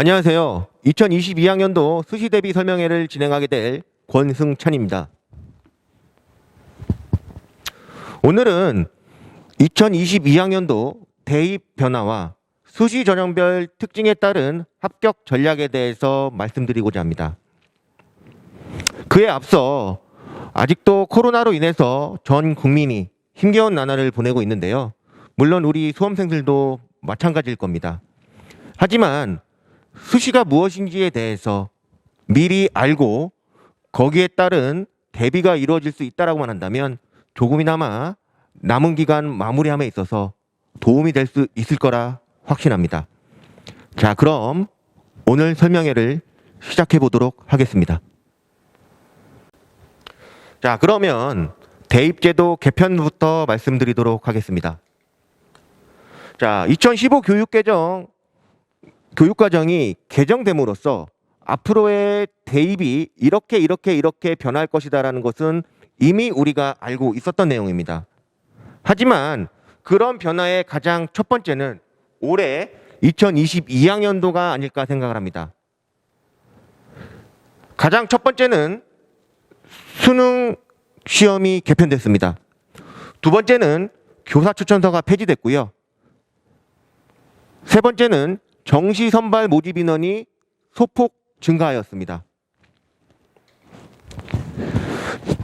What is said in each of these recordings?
안녕하세요. 2022학년도 수시 대비 설명회를 진행하게 될 권승찬입니다. 오늘은 2022학년도 대입 변화와 수시 전형별 특징에 따른 합격 전략에 대해서 말씀드리고자 합니다. 그에 앞서 아직도 코로나로 인해서 전 국민이 힘겨운 나날을 보내고 있는데요. 물론 우리 수험생들도 마찬가지일 겁니다. 하지만 수시가 무엇인지에 대해서 미리 알고 거기에 따른 대비가 이루어질 수 있다라고만 한다면 조금이나마 남은 기간 마무리함에 있어서 도움이 될 수 있을 거라 확신합니다. 자, 그럼 오늘 설명회를 시작해 보도록 하겠습니다. 자, 그러면 대입제도 개편부터 말씀드리도록 하겠습니다. 자, 2015 교육과정이 개정됨으로써 앞으로의 대입이 이렇게 변할 것이다라는 것은 이미 우리가 알고 있었던 내용입니다. 하지만 그런 변화의 가장 첫 번째는 올해 2022학년도가 아닐까 생각을 합니다. 가장 첫 번째는 수능 시험이 개편됐습니다. 두 번째는 교사 추천서가 폐지됐고요. 세 번째는 정시 선발 모집 인원이 소폭 증가하였습니다.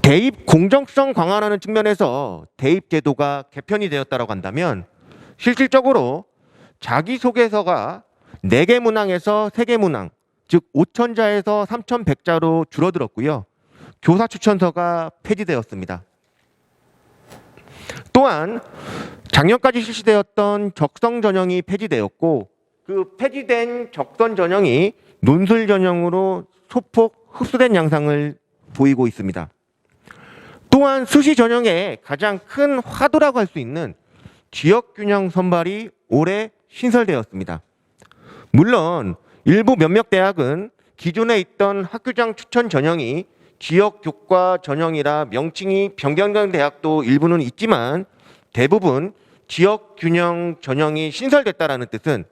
대입 공정성 강화라는 측면에서 대입 제도가 개편이 되었다고 한다면 실질적으로 자기소개서가 4개 문항에서 3개 문항, 즉 5,000자에서 3,100자로 줄어들었고요. 교사 추천서가 폐지되었습니다. 또한 작년까지 실시되었던 적성 전형이 폐지되었고 그 폐지된 적선 전형이 논술 전형으로 소폭 흡수된 양상을 보이고 있습니다. 또한 수시 전형의 가장 큰 화두라고 할 수 있는 지역균형 선발이 올해 신설되었습니다. 물론 일부 몇몇 대학은 기존에 있던 학교장 추천 전형이 지역교과 전형이라 명칭이 변경된 대학도 일부는 있지만 대부분 지역균형 전형이 신설됐다는 뜻은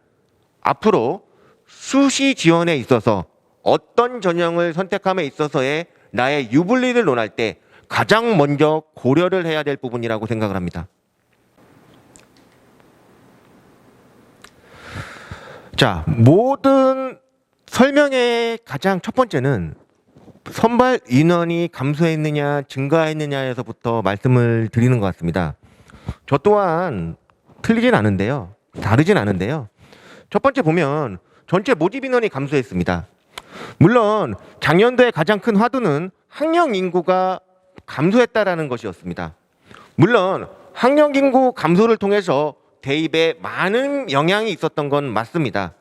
앞으로 수시 지원에 있어서 어떤 전형을 선택함에 있어서의 나의 유불리를 논할 때 가장 먼저 고려를 해야 될 부분이라고 생각을 합니다. 자, 모든 설명의 가장 첫 번째는 선발 인원이 감소했느냐 증가했느냐에서부터 말씀을 드리는 것 같습니다. 저 또한 틀리진 않은데요. 다르진 않은데요. 첫 번째 보면 전체 모집 인원이 감소했습니다. 물론 작년도의 가장 큰 화두는 학령 인구가 감소했다라는 것이었습니다. 물론 학령 인구 감소를 통해서 대입에 많은 영향이 있었던 건 맞습니다.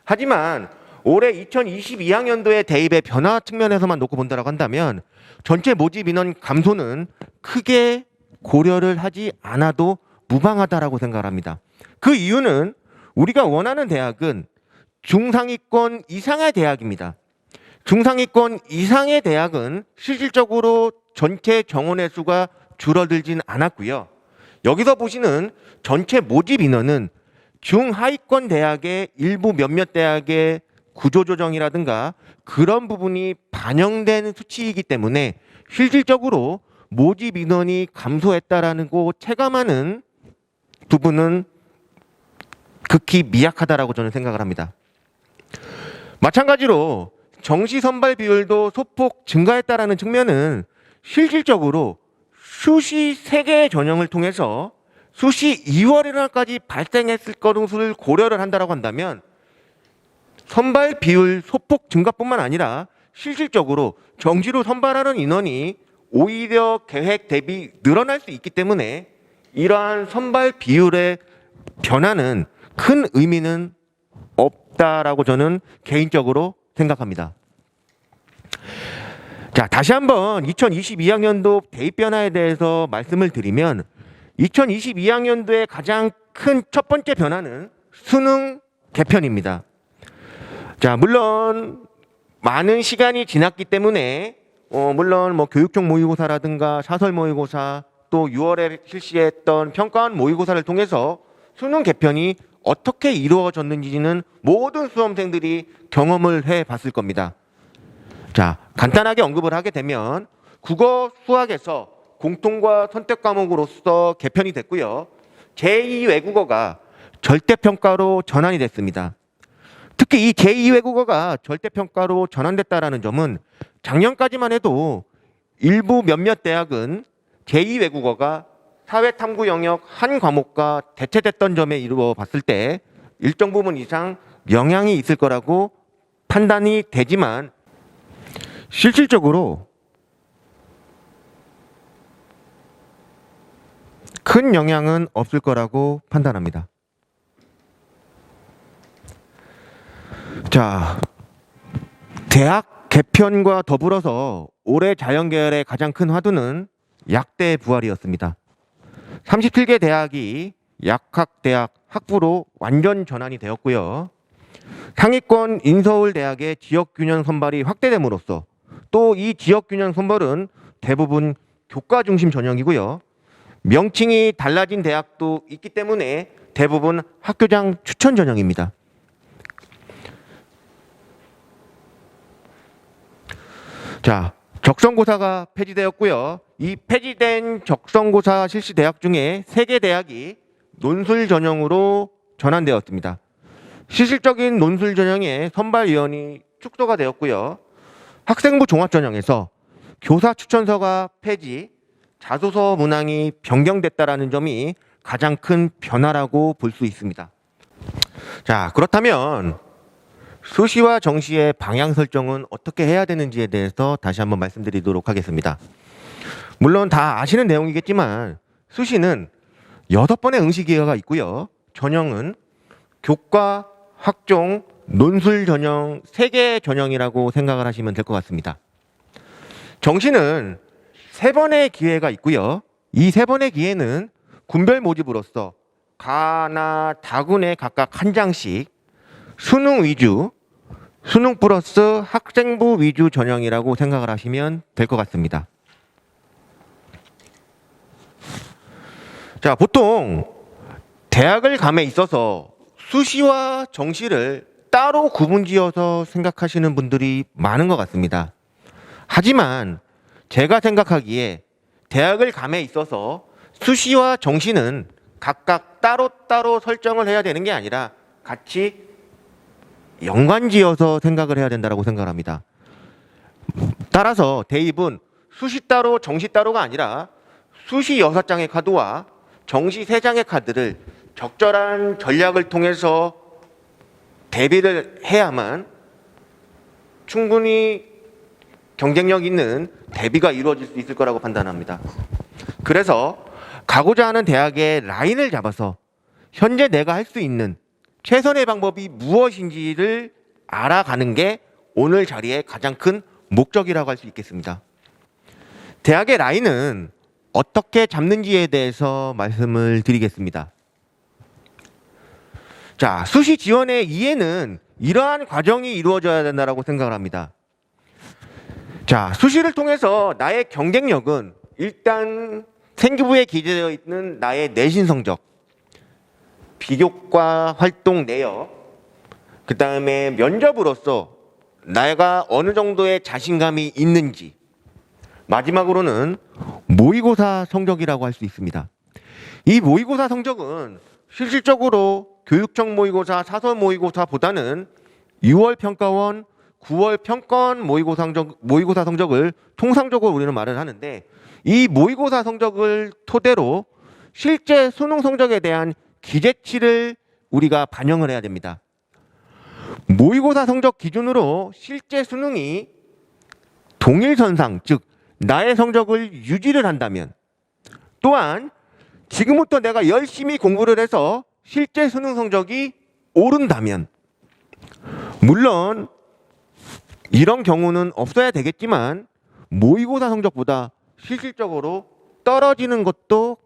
하지만 올해 2022학년도의 대입의 변화 측면에서만 놓고 본다고 한다면 전체 모집 인원 감소는 크게 고려를 하지 않아도 무방하다라고 생각합니다. 그 이유는 우리가 원하는 대학은 중상위권 이상의 대학입니다. 중상위권 이상의 대학은 실질적으로 전체 정원의 수가 줄어들진 않았고요. 여기서 보시는 전체 모집 인원은 중하위권 대학의 일부 몇몇 대학의 구조조정이라든가 그런 부분이 반영된 수치이기 때문에 실질적으로 모집 인원이 감소했다라는 거 체감하는 부분은 극히 미약하다라고 저는 생각을 합니다. 마찬가지로 정시 선발 비율도 소폭 증가했다라는 측면은 실질적으로 수시 3개의 전형을 통해서 수시 2월이날까지 발생했을 것을 고려를 한다고 한다면 선발 비율 소폭 증가뿐만 아니라 실질적으로 정시로 선발하는 인원이 오히려 계획 대비 늘어날 수 있기 때문에 이러한 선발 비율의 변화는 큰 의미는 없다라고 저는 개인적으로 생각합니다. 자, 다시 한번 2022학년도 대입 변화에 대해서 말씀을 드리면 2022학년도의 가장 큰 첫 번째 변화는 수능 개편입니다. 자, 물론 많은 시간이 지났기 때문에 물론 교육형 모의고사라든가 사설 모의고사 또 6월에 실시했던 평가원 모의고사를 통해서 수능 개편이 어떻게 이루어졌는지는 모든 수험생들이 경험을 해 봤을 겁니다. 자, 간단하게 언급을 하게 되면 국어 수학에서 공통과 선택 과목으로서 개편이 됐고요. 제2 외국어가 절대평가로 전환이 됐습니다. 특히 이 제2 외국어가 절대평가로 전환됐다는 점은 작년까지만 해도 일부 몇몇 대학은 제2 외국어가 사회탐구 영역 한 과목과 대체됐던 점에 이루어 봤을 때 일정 부분 이상 영향이 있을 거라고 판단이 되지만 실질적으로 큰 영향은 없을 거라고 판단합니다. 자, 대학 개편과 더불어서 올해 자연계열의 가장 큰 화두는 약대 부활이었습니다. 37개 대학이 약학대학 학부로 완전 전환이 되었고요. 상위권 인서울대학의 지역균형 선발이 확대됨으로써 또 이 지역균형 선발은 대부분 교과 중심 전형이고요. 명칭이 달라진 대학도 있기 때문에 대부분 학교장 추천 전형입니다. 자, 적성고사가 폐지되었고요. 이 폐지된 적성고사 실시 대학 중에 3개 대학이 논술 전형으로 전환되었습니다. 실질적인 논술 전형의 선발위원이 축소가 되었고요. 학생부 종합 전형에서 교사 추천서가 폐지, 자소서 문항이 변경됐다라는 점이 가장 큰 변화라고 볼 수 있습니다. 자, 그렇다면 수시와 정시의 방향 설정은 어떻게 해야 되는지에 대해서 다시 한번 말씀드리도록 하겠습니다. 물론 다 아시는 내용이겠지만 수시는 6번의 응시 기회가 있고요. 전형은 교과, 학종, 논술 전형 3개 전형이라고 생각을 하시면 될 것 같습니다. 정시는 3번의 기회가 있고요. 이 3번의 기회는 군별 모집으로서 가나 다군에 각각 한 장씩 수능 위주, 수능 플러스 학생부 위주 전형이라고 생각을 하시면 될 것 같습니다. 자, 보통 대학을 감에 있어서 수시와 정시를 따로 구분지어서 생각하시는 분들이 많은 것 같습니다. 하지만 제가 생각하기에 대학을 감에 있어서 수시와 정시는 각각 따로따로 설정을 해야 되는 게 아니라 같이 연관지어서 생각을 해야 된다고 생각합니다. 따라서 대입은 수시 따로 정시 따로가 아니라 수시 6장의 카드와 정시 3장의 카드를 적절한 전략을 통해서 대비를 해야만 충분히 경쟁력 있는 대비가 이루어질 수 있을 거라고 판단합니다. 그래서 가고자 하는 대학의 라인을 잡아서 현재 내가 할 수 있는 최선의 방법이 무엇인지를 알아가는 게 오늘 자리의 가장 큰 목적이라고 할 수 있겠습니다. 대학의 라인은 어떻게 잡는지에 대해서 말씀을 드리겠습니다. 자, 수시 지원의 이해는 이러한 과정이 이루어져야 된다고 생각을 합니다. 자, 수시를 통해서 나의 경쟁력은 일단 생기부에 기재되어 있는 나의 내신 성적, 비교과 활동 내역, 그 다음에 면접으로서 내가 어느 정도의 자신감이 있는지, 마지막으로는 모의고사 성적이라고 할 수 있습니다. 이 모의고사 성적은 실질적으로 교육청 모의고사, 사설 모의고사보다는 6월 평가원, 9월 평가원 모의고사 성적을 통상적으로 우리는 말을 하는데, 이 모의고사 성적을 토대로 실제 수능 성적에 대한 기재치를 우리가 반영을 해야 됩니다. 모의고사 성적 기준으로 실제 수능이 동일선상, 즉 나의 성적을 유지를 한다면, 또한 지금부터 내가 열심히 공부를 해서 실제 수능 성적이 오른다면, 물론 이런 경우는 없어야 되겠지만 모의고사 성적보다 실질적으로 떨어지는 것도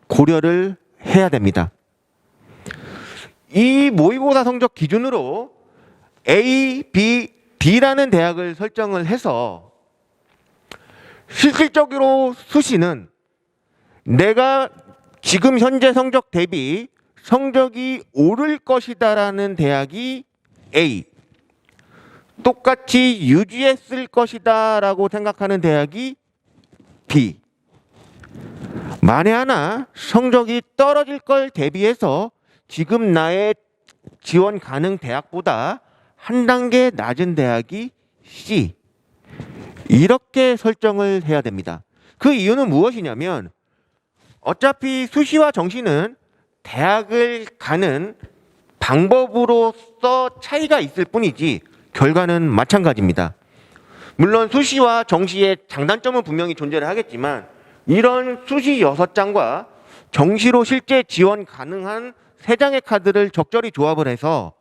고려를 해야 됩니다. 이 모의고사 성적 기준으로 A, B, D라는 대학을 설정을 해서 실질적으로 수시는 내가 지금 현재 성적 대비 성적이 오를 것이다라는 대학이 A, 똑같이 유지했을 것이다라고 생각하는 대학이 B. 만에 하나 성적이 떨어질 걸 대비해서 지금 나의 지원 가능 대학보다 한 단계 낮은 대학이 C. 이렇게 설정을 해야 됩니다. 그 이유는 무엇이냐면 어차피 수시와 정시는 대학을 가는 방법으로서 차이가 있을 뿐이지 결과는 마찬가지입니다. 물론 수시와 정시의 장단점은 분명히 존재를 하겠지만 이런 수시 6장과 정시로 실제 지원 가능한 3장의 카드를 적절히 조합을 해서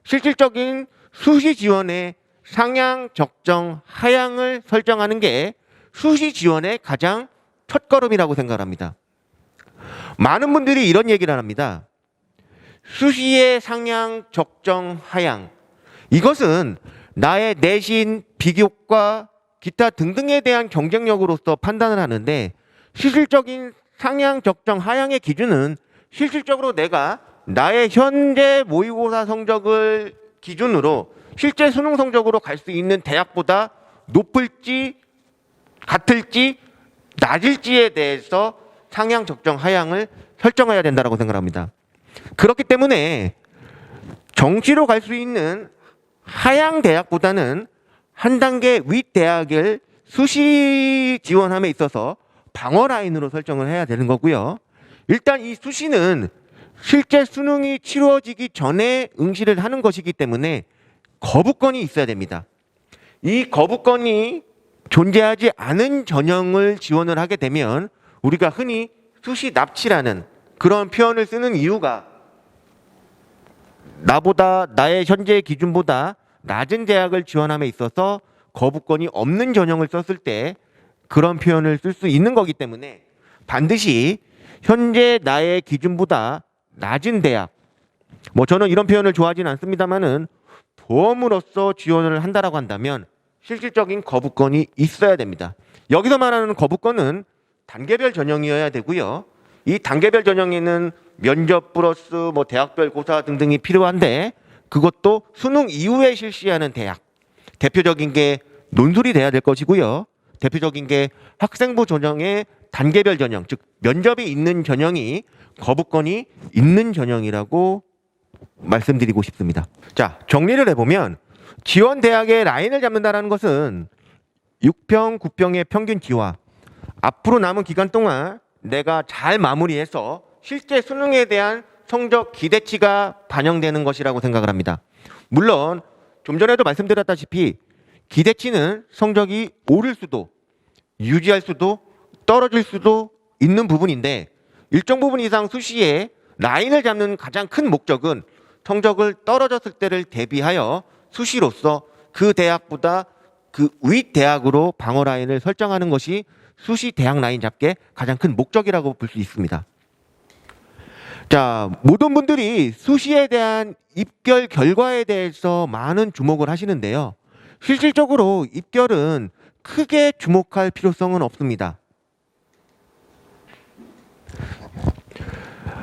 실질적인 수시 지원의 상향, 적정, 하향을 설정하는 게 수시 지원의 가장 첫걸음이라고 생각합니다. 많은 분들이 이런 얘기를 합니다. 수시의 상향, 적정, 하향. 이것은 나의 내신, 비교과 기타 등등에 대한 경쟁력으로서 판단을 하는데 실질적인 상향, 적정, 하향의 기준은 실질적으로 내가 나의 현재 모의고사 성적을 기준으로 실제 수능 성적으로 갈 수 있는 대학보다 높을지 같을지 낮을지에 대해서 상향, 적정, 하향을 설정해야 된다고 생각합니다. 그렇기 때문에 정시로 갈 수 있는 하향 대학보다는 한 단계 윗 대학을 수시 지원함에 있어서 방어 라인으로 설정을 해야 되는 거고요. 일단 이 수시는 실제 수능이 치루어지기 전에 응시를 하는 것이기 때문에 거부권이 있어야 됩니다. 이 거부권이 존재하지 않은 전형을 지원을 하게 되면 우리가 흔히 수시 납치라는 그런 표현을 쓰는 이유가 나의 현재 기준보다 낮은 대학을 지원함에 있어서 거부권이 없는 전형을 썼을 때 그런 표현을 쓸 수 있는 거기 때문에 반드시 현재 나의 기준보다 낮은 대학, 저는 이런 표현을 좋아하진 않습니다만은 보험으로서 지원을 한다라고 한다면 실질적인 거부권이 있어야 됩니다. 여기서 말하는 거부권은 단계별 전형이어야 되고요. 이 단계별 전형에는 면접 플러스 대학별 고사 등등이 필요한데 그것도 수능 이후에 실시하는 대학. 대표적인 게 논술이 돼야 될 것이고요. 대표적인 게 학생부 전형의 단계별 전형, 즉 면접이 있는 전형이 거부권이 있는 전형이라고 말씀드리고 싶습니다. 자, 정리를 해보면 지원 대학의 라인을 잡는다는 것은 6평, 9평의 평균 기와 앞으로 남은 기간 동안 내가 잘 마무리해서 실제 수능에 대한 성적 기대치가 반영되는 것이라고 생각을 합니다. 물론 좀 전에도 말씀드렸다시피 기대치는 성적이 오를 수도 유지할 수도 떨어질 수도 있는 부분인데 일정 부분 이상 수시에 라인을 잡는 가장 큰 목적은 성적을 떨어졌을 때를 대비하여 수시로서 그 대학보다 그 윗 대학으로 방어 라인을 설정하는 것이 수시 대학 라인 잡기의 가장 큰 목적이라고 볼 수 있습니다. 자, 모든 분들이 수시에 대한 입결 결과에 대해서 많은 주목을 하시는데요. 실질적으로 입결은 크게 주목할 필요성은 없습니다.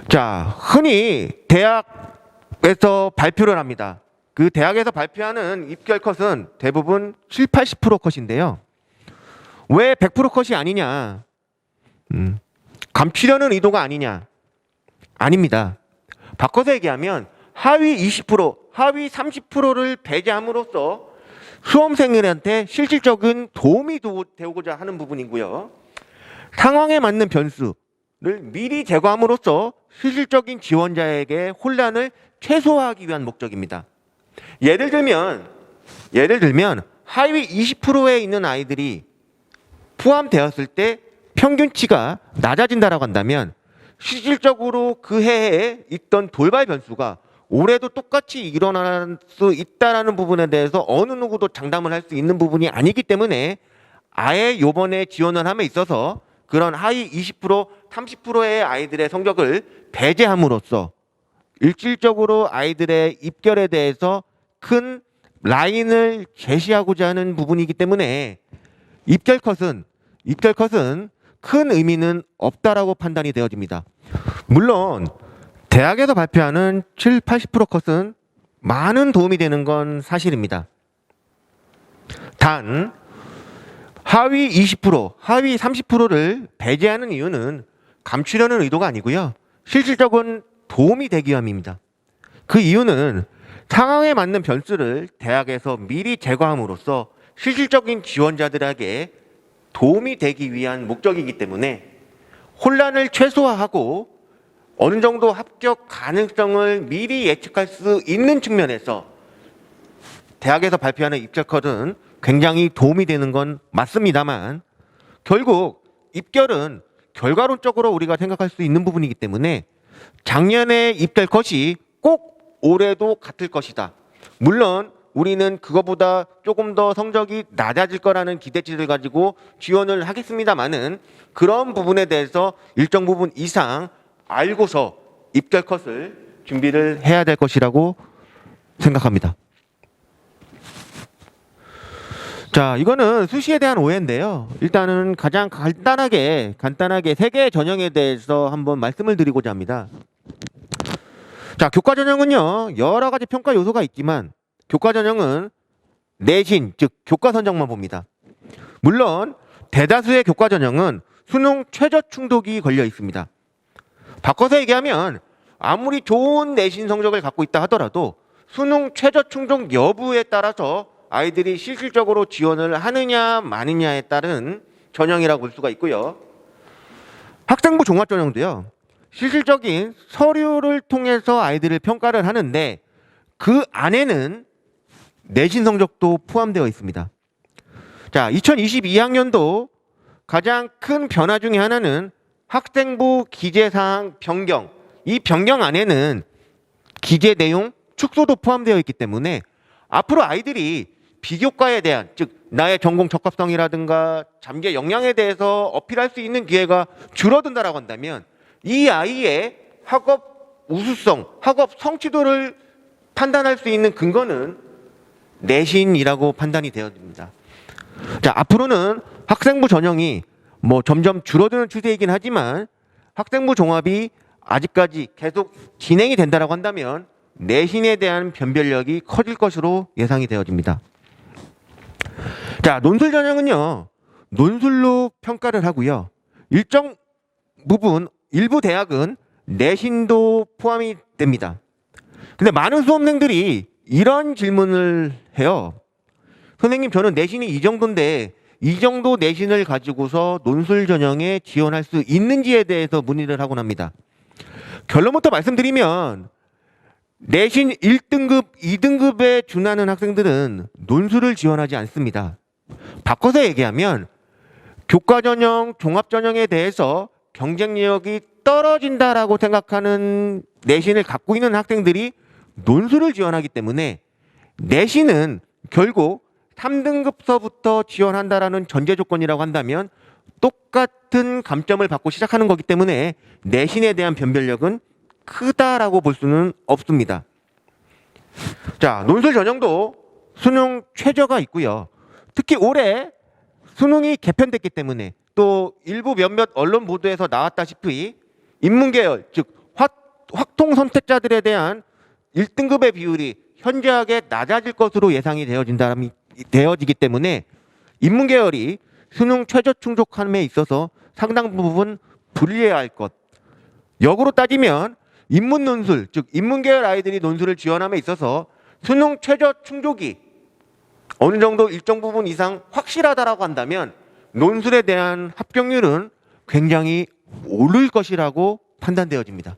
자, 흔히 대학에서 발표를 합니다. 그 대학에서 발표하는 입결 컷은 대부분 7, 80% 컷인데요. 왜 100% 컷이 아니냐? 감추려는 의도가 아니냐? 아닙니다. 바꿔서 얘기하면 하위 20%, 하위 30%를 배제함으로써 수험생들한테 실질적인 도움이 되고자 하는 부분이고요. 상황에 맞는 변수를 미리 제거함으로써 실질적인 지원자에게 혼란을 최소화하기 위한 목적입니다. 예를 들면 하위 20%에 있는 아이들이 포함되었을 때 평균치가 낮아진다라고 한다면 실질적으로 그 해에 있던 돌발 변수가 올해도 똑같이 일어날 수 있다라는 부분에 대해서 어느 누구도 장담을 할 수 있는 부분이 아니기 때문에 아예 요번에 지원을 함에 있어서 그런 하위 20%, 30%의 아이들의 성적을 배제함으로써 일질적으로 아이들의 입결에 대해서 큰 라인을 제시하고자 하는 부분이기 때문에 입결 컷은 큰 의미는 없다라고 판단이 되어집니다. 물론 대학에서 발표하는 7, 80% 컷은 많은 도움이 되는 건 사실입니다. 단 하위 20%, 하위 30%를 배제하는 이유는 감추려는 의도가 아니고요. 실질적인 도움이 되기 위함입니다. 그 이유는 상황에 맞는 변수를 대학에서 미리 제거함으로써 실질적인 지원자들에게 도움이 되기 위한 목적이기 때문에 혼란을 최소화하고 어느 정도 합격 가능성을 미리 예측할 수 있는 측면에서 대학에서 발표하는 입결컷은 굉장히 도움이 되는 건 맞습니다만 결국 입결은 결과론적으로 우리가 생각할 수 있는 부분이기 때문에 작년의 입결컷이 꼭 올해도 같을 것이다. 물론 우리는 그거보다 조금 더 성적이 낮아질 거라는 기대치를 가지고 지원을 하겠습니다만은 그런 부분에 대해서 일정 부분 이상 알고서 입결컷을 준비를 해야 될 것이라고 생각합니다. 자, 이거는 수시에 대한 오해인데요. 일단은 가장 간단하게 세 개의 전형에 대해서 한번 말씀을 드리고자 합니다. 자, 교과 전형은요, 여러 가지 평가 요소가 있지만 교과 전형은 내신, 즉 교과 선정만 봅니다. 물론 대다수의 교과 전형은 수능 최저 충족이 걸려 있습니다. 바꿔서 얘기하면 아무리 좋은 내신 성적을 갖고 있다 하더라도 수능 최저 충족 여부에 따라서 아이들이 실질적으로 지원을 하느냐 마느냐에 따른 전형이라고 볼 수가 있고요. 학생부 종합전형도요. 실질적인 서류를 통해서 아이들을 평가를 하는데 그 안에는 내신 성적도 포함되어 있습니다. 자, 2022학년도 가장 큰 변화 중에 하나는 학생부 기재사항 변경. 이 변경 안에는 기재 내용 축소도 포함되어 있기 때문에 앞으로 아이들이 비교과에 대한, 즉 나의 전공 적합성이라든가 잠재 역량에 대해서 어필할 수 있는 기회가 줄어든다라고 한다면 이 아이의 학업 우수성, 학업 성취도를 판단할 수 있는 근거는 내신이라고 판단이 되어집니다. 자, 앞으로는 학생부 전형이 점점 줄어드는 추세이긴 하지만 학생부 종합이 아직까지 계속 진행이 된다라고 한다면 내신에 대한 변별력이 커질 것으로 예상이 되어집니다. 자, 논술 전형은요, 논술로 평가를 하고요. 일정 부분, 일부 대학은 내신도 포함이 됩니다. 근데 많은 수험생들이 이런 질문을 해요. 선생님, 저는 내신이 이 정도인데 이 정도 내신을 가지고서 논술 전형에 지원할 수 있는지에 대해서 문의를 하곤 합니다. 결론부터 말씀드리면 내신 1등급, 2등급에 준하는 학생들은 논술을 지원하지 않습니다. 바꿔서 얘기하면 교과전형, 종합전형에 대해서 경쟁력이 떨어진다라고 생각하는 내신을 갖고 있는 학생들이 논술을 지원하기 때문에 내신은 결국 3등급서부터 지원한다라는 전제 조건이라고 한다면 똑같은 감점을 받고 시작하는 거기 때문에 내신에 대한 변별력은 크다라고 볼 수는 없습니다. 자, 논술 전형도 수능 최저가 있고요. 특히 올해 수능이 개편됐기 때문에 또 일부 몇몇 언론 보도에서 나왔다시피 인문계열, 즉 확통 선택자들에 대한 1등급의 비율이 현저하게 낮아질 것으로 예상이 되어지기 때문에 인문계열이 수능 최저 충족함에 있어서 상당 부분 불리해할 것. 역으로 따지면 인문 논술, 즉 인문계열 아이들이 논술을 지원함에 있어서 수능 최저 충족이 어느 정도 일정 부분 이상 확실하다라고 한다면 논술에 대한 합격률은 굉장히 오를 것이라고 판단되어집니다.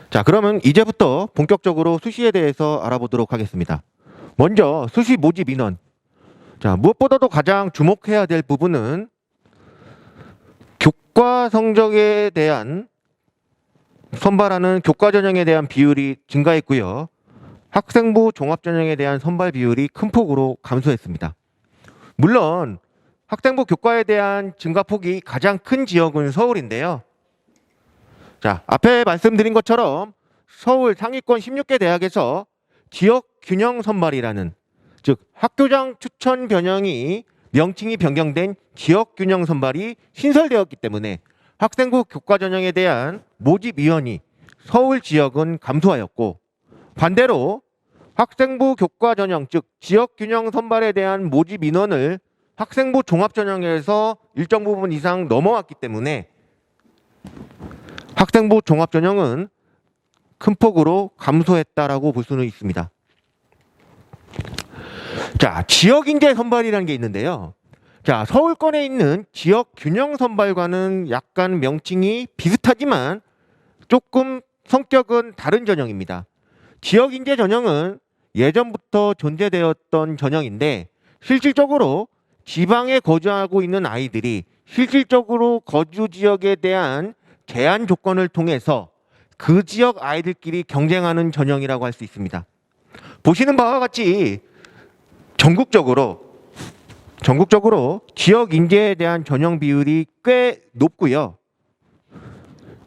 자, 그러면 이제부터 본격적으로 수시에 대해서 알아보도록 하겠습니다. 먼저 수시 모집 인원. 자, 무엇보다도 가장 주목해야 될 부분은 교과 성적에 대한 선발하는 교과 전형에 대한 비율이 증가했고요. 학생부 종합 전형에 대한 선발 비율이 큰 폭으로 감소했습니다. 물론 학생부 교과에 대한 증가폭이 가장 큰 지역은 서울인데요. 자, 앞에 말씀드린 것처럼 서울 상위권 16개 대학에서 지역 균형 선발이라는, 즉 학교장 추천 변형이 명칭이 변경된 지역 균형 선발이 신설되었기 때문에 학생부 교과 전형에 대한 모집 위원이 서울 지역은 감소하였고, 반대로 학생부 교과 전형, 즉 지역 균형 선발에 대한 모집 인원을 학생부 종합 전형에서 일정 부분 이상 넘어왔기 때문에 학생부 종합 전형은 큰 폭으로 감소했다라고 볼 수는 있습니다. 자, 지역 인재 선발이라는 게 있는데요. 자, 서울권에 있는 지역 균형 선발과는 약간 명칭이 비슷하지만 조금 성격은 다른 전형입니다. 지역 인재 전형은 예전부터 존재되었던 전형인데 실질적으로 지방에 거주하고 있는 아이들이 실질적으로 거주 지역에 대한 제한 조건을 통해서 그 지역 아이들끼리 경쟁하는 전형이라고 할 수 있습니다. 보시는 바와 같이 전국적으로 지역 인재에 대한 전형 비율이 꽤 높고요.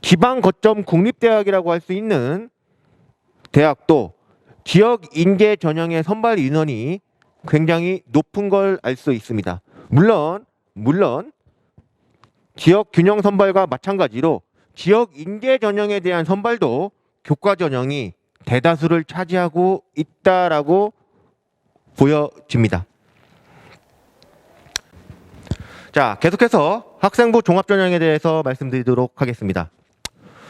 지방 거점 국립대학이라고 할 수 있는 대학도 지역 인재 전형의 선발 인원이 굉장히 높은 걸 알 수 있습니다. 물론 지역 균형 선발과 마찬가지로 지역 인재 전형에 대한 선발도 교과 전형이 대다수를 차지하고 있다라고 보여집니다. 자, 계속해서 학생부 종합 전형에 대해서 말씀드리도록 하겠습니다.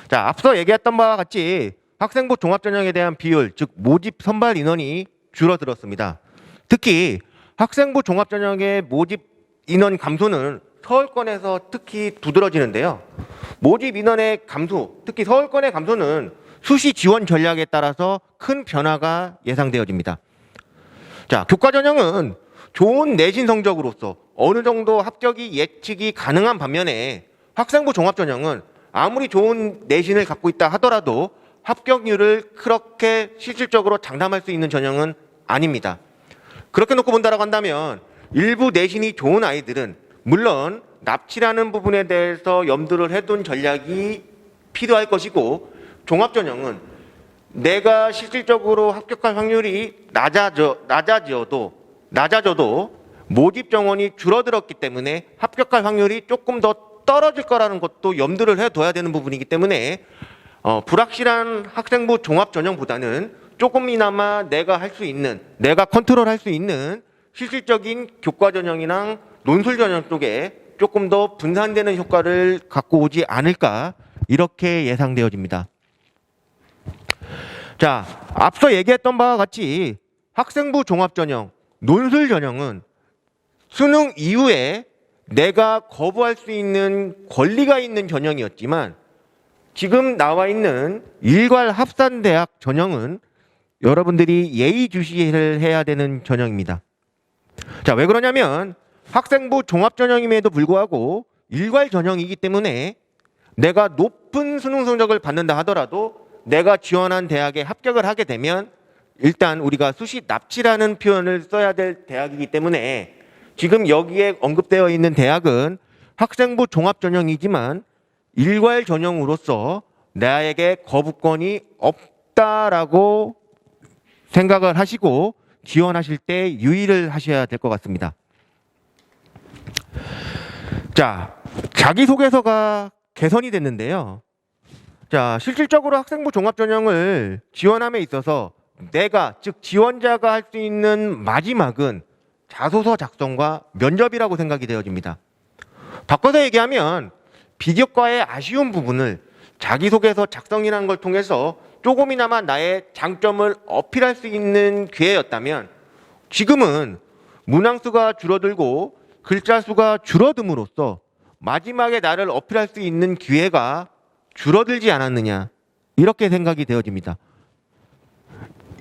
자, 앞서 얘기했던 바와 같이 학생부 종합 전형에 대한 비율, 즉 모집 선발 인원이 줄어들었습니다. 특히 학생부 종합 전형의 모집 인원 감소는 서울권에서 특히 두드러지는데요. 모집 인원의 감소, 특히 서울권의 감소는 수시 지원 전략에 따라서 큰 변화가 예상되어집니다. 자, 교과 전형은 좋은 내신 성적으로서 어느 정도 합격이 예측이 가능한 반면에 학생부 종합 전형은 아무리 좋은 내신을 갖고 있다 하더라도 합격률을 그렇게 실질적으로 장담할 수 있는 전형은 아닙니다. 그렇게 놓고 본다라고 한다면 일부 내신이 좋은 아이들은 물론 납치라는 부분에 대해서 염두를 해둔 전략이 필요할 것이고, 종합 전형은 내가 실질적으로 합격할 확률이 낮아져도 모집 정원이 줄어들었기 때문에 합격할 확률이 조금 더 떨어질 거라는 것도 염두를 해둬야 되는 부분이기 때문에 불확실한 학생부 종합 전형보다는 조금이나마 내가 컨트롤할 수 있는 실질적인 교과 전형이랑 논술 전형 쪽에 조금 더 분산되는 효과를 갖고 오지 않을까, 이렇게 예상되어집니다. 자, 앞서 얘기했던 바와 같이 학생부 종합 전형, 논술 전형은 수능 이후에 내가 거부할 수 있는 권리가 있는 전형이었지만 지금 나와 있는 일괄 합산대학 전형은 여러분들이 예의주시를 해야 되는 전형입니다. 자, 왜 그러냐면 학생부 종합 전형임에도 불구하고 일괄 전형이기 때문에 내가 높은 수능 성적을 받는다 하더라도 내가 지원한 대학에 합격을 하게 되면 일단 우리가 수시 납치라는 표현을 써야 될 대학이기 때문에 지금 여기에 언급되어 있는 대학은 학생부 종합 전형이지만 일괄 전형으로서 나에게 거부권이 없다라고 생각을 하시고 지원하실 때 유의를 하셔야 될 것 같습니다. 자, 자기소개서가 개선이 됐는데요. 자, 실질적으로 학생부 종합 전형을 지원함에 있어서 내가, 즉 지원자가 할 수 있는 마지막은 자소서 작성과 면접이라고 생각이 되어집니다. 바꿔서 얘기하면 비교과의 아쉬운 부분을 자기소개서 작성이라는 걸 통해서 조금이나마 나의 장점을 어필할 수 있는 기회였다면 지금은 문항수가 줄어들고 글자 수가 줄어듦으로써 마지막에 나를 어필할 수 있는 기회가 줄어들지 않았느냐, 이렇게 생각이 되어집니다.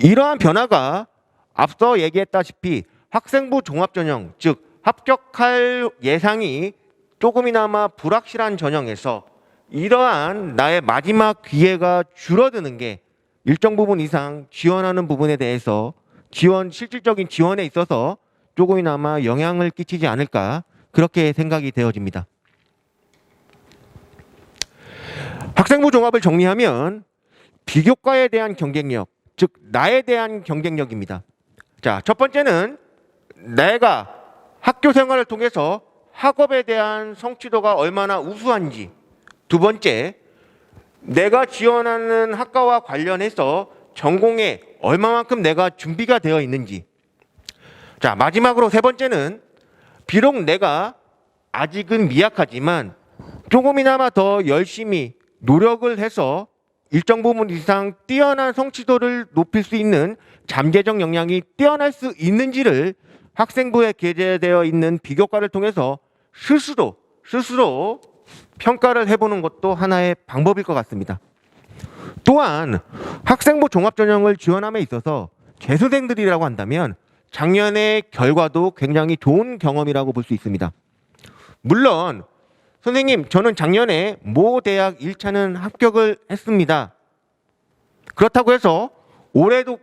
이러한 변화가 앞서 얘기했다시피 학생부 종합전형, 즉 합격할 예상이 조금이나마 불확실한 전형에서 이러한 나의 마지막 기회가 줄어드는 게 일정 부분 이상 지원하는 부분에 대해서 실질적인 지원에 있어서 조금이나마 영향을 끼치지 않을까, 그렇게 생각이 되어집니다. 학생부 종합을 정리하면 비교과에 대한 경쟁력, 즉 나에 대한 경쟁력입니다. 자, 첫 번째는 내가 학교 생활을 통해서 학업에 대한 성취도가 얼마나 우수한지, 두 번째, 내가 지원하는 학과와 관련해서 전공에 얼마만큼 내가 준비가 되어 있는지. 자, 마지막으로 세 번째는 비록 내가 아직은 미약하지만 조금이나마 더 열심히 노력을 해서 일정 부분 이상 뛰어난 성취도를 높일 수 있는 잠재적 역량이 뛰어날 수 있는지를 학생부에 게재되어 있는 비교과를 통해서 스스로 평가를 해보는 것도 하나의 방법일 것 같습니다. 또한 학생부 종합전형을 지원함에 있어서 재수생들이라고 한다면 작년의 결과도 굉장히 좋은 경험이라고 볼 수 있습니다. 물론 선생님, 저는 작년에 모 대학 1차는 합격을 했습니다. 그렇다고 해서 올해도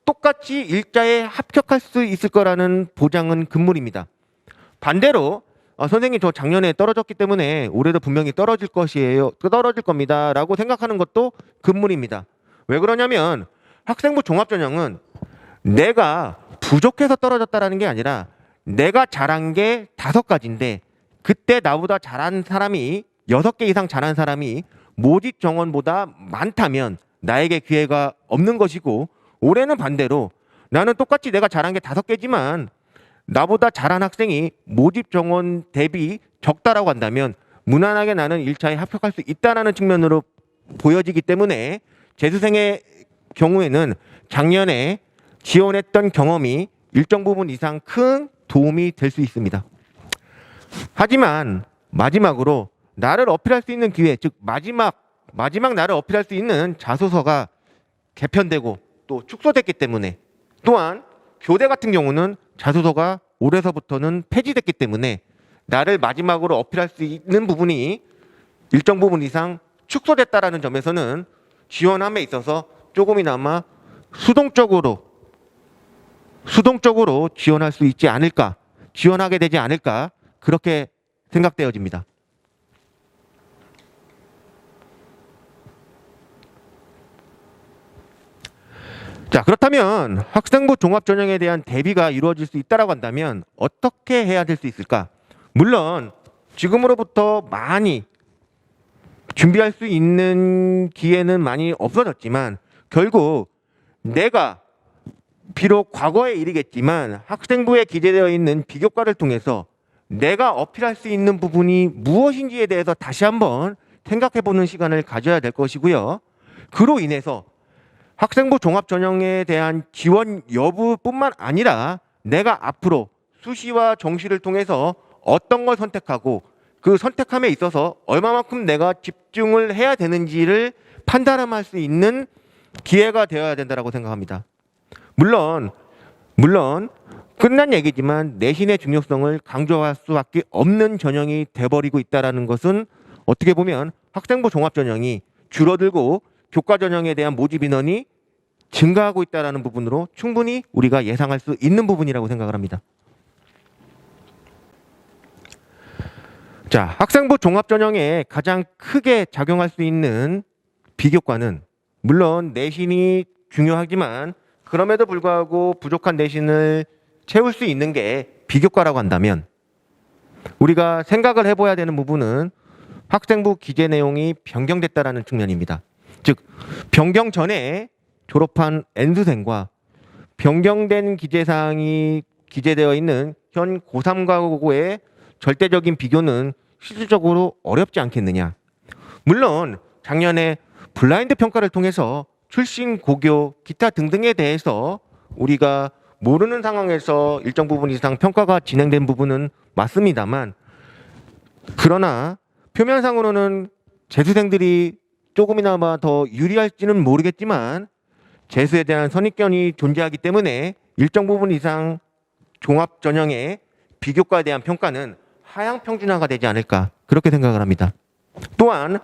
똑같이 1차에 합격할 수 있을 거라는 보장은 금물입니다. 반대로 선생님, 저 작년에 떨어졌기 때문에 올해도 분명히 떨어질 겁니다 라고 생각하는 것도 금물입니다. 왜 그러냐면 학생부 종합전형은 내가 부족해서 떨어졌다라는 게 아니라 내가 잘한 게 5가지인데 그때 나보다 잘한 사람이 6개 이상 잘한 사람이 모집 정원보다 많다면 나에게 기회가 없는 것이고, 올해는 반대로 나는 똑같이 내가 잘한 게 5개지만 나보다 잘한 학생이 모집 정원 대비 적다라고 한다면 무난하게 나는 1차에 합격할 수 있다는 측면으로 보여지기 때문에 재수생의 경우에는 작년에 지원했던 경험이 일정 부분 이상 큰 도움이 될 수 있습니다. 하지만 마지막으로 나를 어필할 수 있는 기회, 즉 마지막 나를 어필할 수 있는 자소서가 개편되고 또 축소됐기 때문에, 또한 교대 같은 경우는 자소서가 올해서부터는 폐지됐기 때문에 나를 마지막으로 어필할 수 있는 부분이 일정 부분 이상 축소됐다라는 점에서는 지원함에 있어서 조금이나마 수동적으로 지원할 수 있지 않을까, 지원하게 되지 않을까, 그렇게 생각되어집니다. 자, 그렇다면 학생부 종합전형에 대한 대비가 이루어질 수 있다고 한다면 어떻게 해야 될 수 있을까? 물론 지금으로부터 많이 준비할 수 있는 기회는 많이 없어졌지만 결국 내가 비록 과거의 일이겠지만 학생부에 기재되어 있는 비교과를 통해서 내가 어필할 수 있는 부분이 무엇인지에 대해서 다시 한번 생각해보는 시간을 가져야 될 것이고요. 그로 인해서 학생부 종합전형에 대한 지원 여부뿐만 아니라 내가 앞으로 수시와 정시를 통해서 어떤 걸 선택하고 그 선택함에 있어서 얼마만큼 내가 집중을 해야 되는지를 판단할 수 있는 기회가 되어야 된다고 생각합니다. 물론 끝난 얘기지만 내신의 중요성을 강조할 수밖에 없는 전형이 돼버리고 있다는 것은 어떻게 보면 학생부 종합전형이 줄어들고 교과전형에 대한 모집 인원이 증가하고 있다는 부분으로 충분히 우리가 예상할 수 있는 부분이라고 생각을 합니다. 자, 학생부 종합전형에 가장 크게 작용할 수 있는 비교과는 물론 내신이 중요하지만 그럼에도 불구하고 부족한 내신을 채울 수 있는 게 비교과라고 한다면 우리가 생각을 해봐야 되는 부분은 학생부 기재 내용이 변경됐다는 측면입니다. 즉 변경 전에 졸업한 N수생과 변경된 기재사항이 기재되어 있는 현 고3과의 절대적인 비교는 실질적으로 어렵지 않겠느냐. 물론 작년에 블라인드 평가를 통해서 출신, 고교, 기타 등등에 대해서 우리가 모르는 상황에서 일정 부분 이상 평가가 진행된 부분은 맞습니다만, 그러나 표면상으로는 재수생들이 조금이나마 더 유리할지는 모르겠지만 재수에 대한 선입견이 존재하기 때문에 일정 부분 이상 종합전형의 비교과에 대한 평가는 하향 평준화가 되지 않을까, 그렇게 생각을 합니다. 또한